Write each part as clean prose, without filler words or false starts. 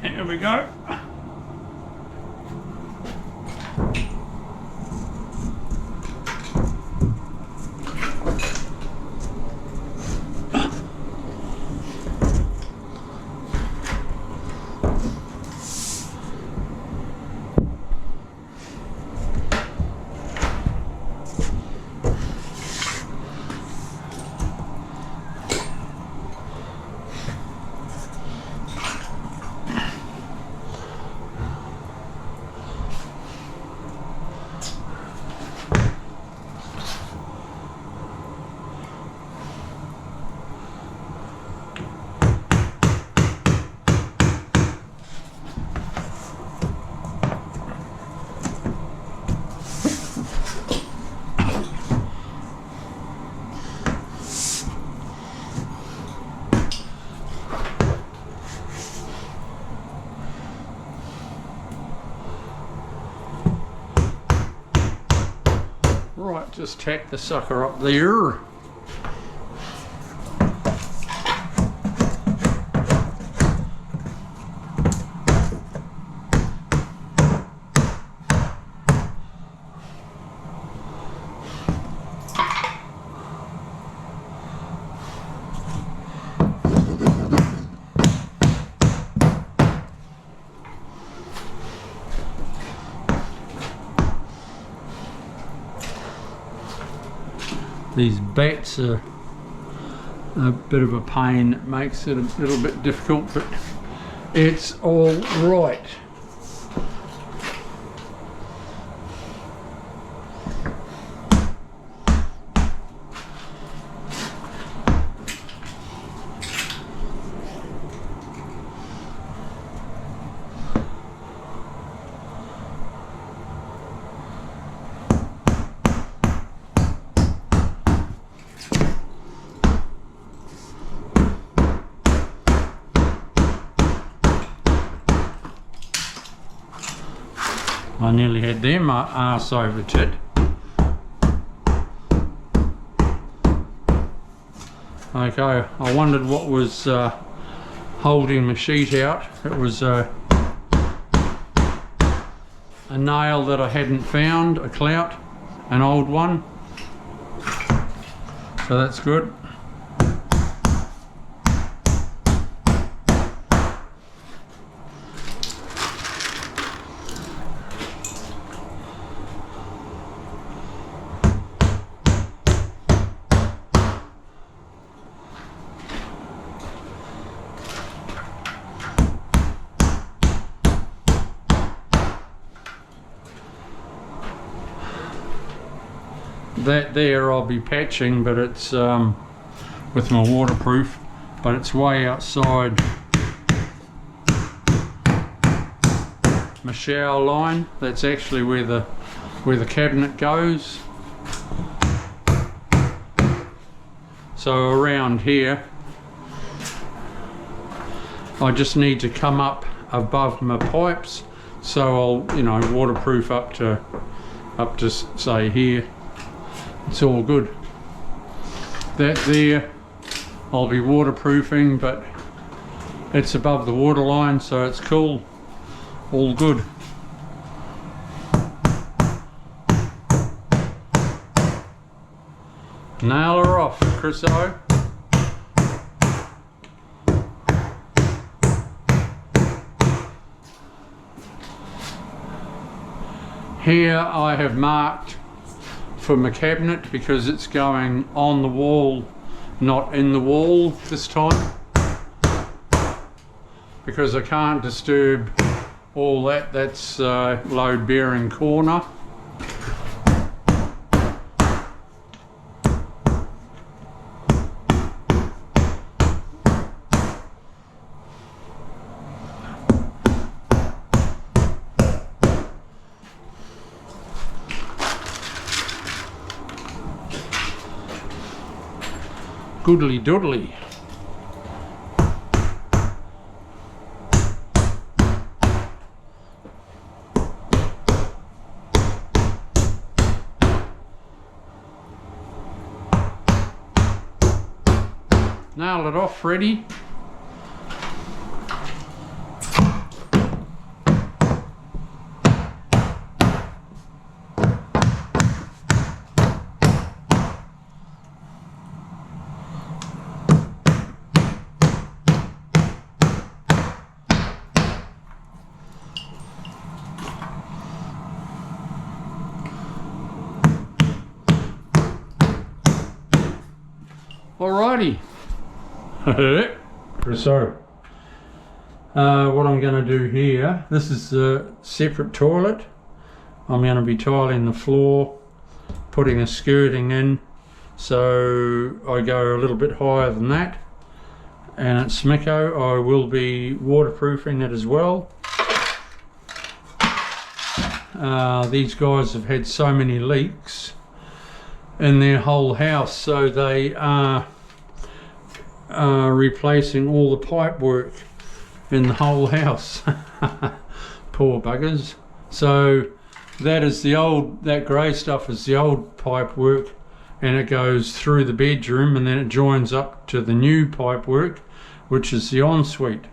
Here we go. Right, just tack the sucker up there. These bats are a bit of a pain. It makes it a little bit difficult, but it's all right. I nearly had them arse over tit. Okay, I wondered what was holding my sheet out. It was a nail that I hadn't found, a clout, an old one. So that's good. That there I'll be patching, but it's with my waterproof, but it's way outside my shower line. That's actually where the cabinet goes. So around here I just need to come up above my pipes, so I'll, you know, waterproof up to say here. It's all good. That there I'll be waterproofing, but it's above the water line, so it's cool. All good. Nail her off, Chriso. Here I have marked for my cabinet because it's going on the wall, not in the wall this time, because I can't disturb all that. That's load bearing corner. Goodly doodly. Nail it off, Freddie. Alrighty. So, what I'm going to do here, this is a separate toilet. I'm going to be tiling the floor, putting a skirting in, so I go a little bit higher than that. And at Smicko, I will be waterproofing it as well. These guys have had so many leaks in their whole house, so they are replacing all the pipe work in the whole house. Poor buggers. So that is the old, that grey stuff is the old pipe work, and it goes through the bedroom and then it joins up to the new pipe work, which is the ensuite.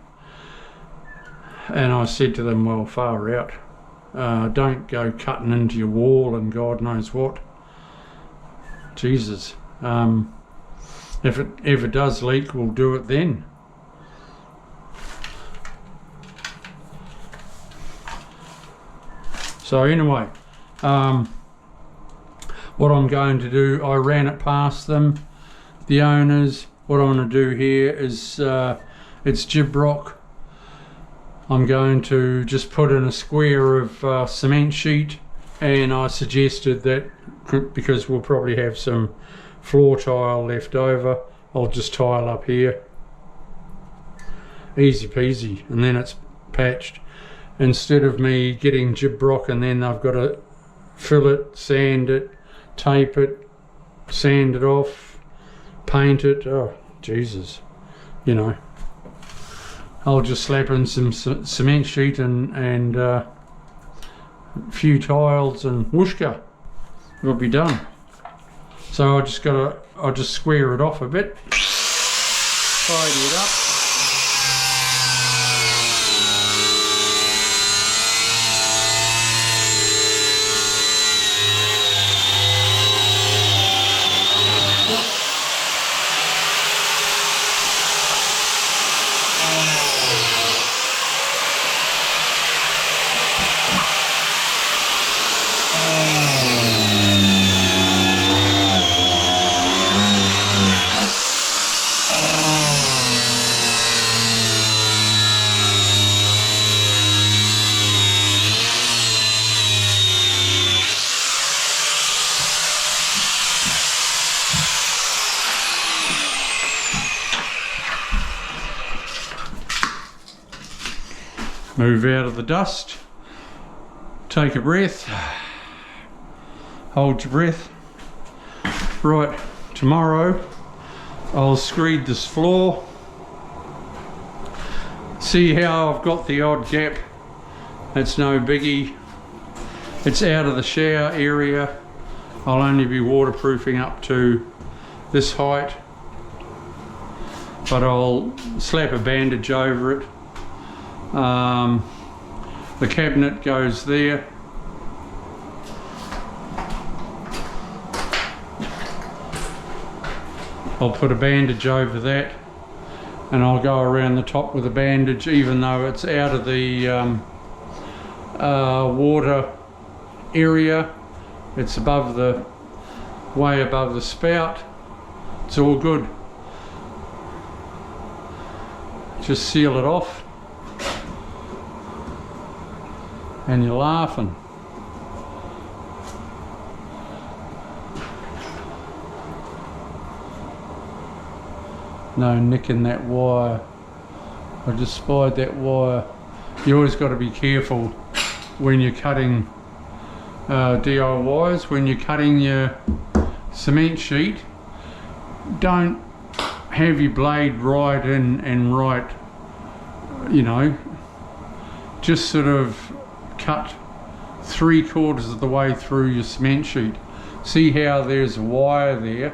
And I said to them, well, far out. Don't go cutting into your wall and God knows what. Jesus. If it ever does leak, we'll do it then. So anyway, what I'm going to do, I ran it past them, the owners. What I'm going to do here is, it's gyprock. I'm going to just put in a square of cement sheet, and I suggested that because we'll probably have some floor tile left over, I'll just tile up here. Easy peasy, and then it's patched. Instead of me getting gyprock and then I've got to fill it, sand it, tape it, sand it off, paint it. Oh, Jesus. You know, I'll just slap in some cement sheet and a few tiles and whooshka. It'll be done. So I'll just square it off a bit, tidy it up. Move out of the dust, take a breath, hold your breath. Right, tomorrow I'll screed this floor, see how I've got the odd gap. That's no biggie. It's out of the shower area. I'll only be waterproofing up to this height, but I'll slap a bandage over it. The cabinet goes there. I'll put a bandage over that, and I'll go around the top with a bandage, even though it's out of the water area. It's above the, way above the spout. It's all good. Just seal it off. And you're laughing. No nick in that wire. I just spied that wire. You always got to be careful when you're cutting DIYs, when you're cutting your cement sheet. Don't have your blade right in and right, you know, just sort of cut 3/4 of the way through your cement sheet. See how there's a wire there,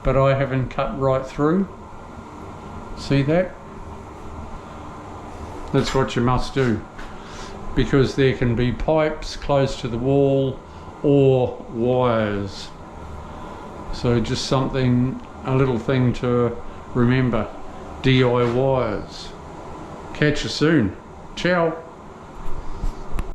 but I haven't cut right through? See that? That's what you must do, because there can be pipes close to the wall or wires. So just something, a little thing to remember. DIYs. Catch you soon. Ciao.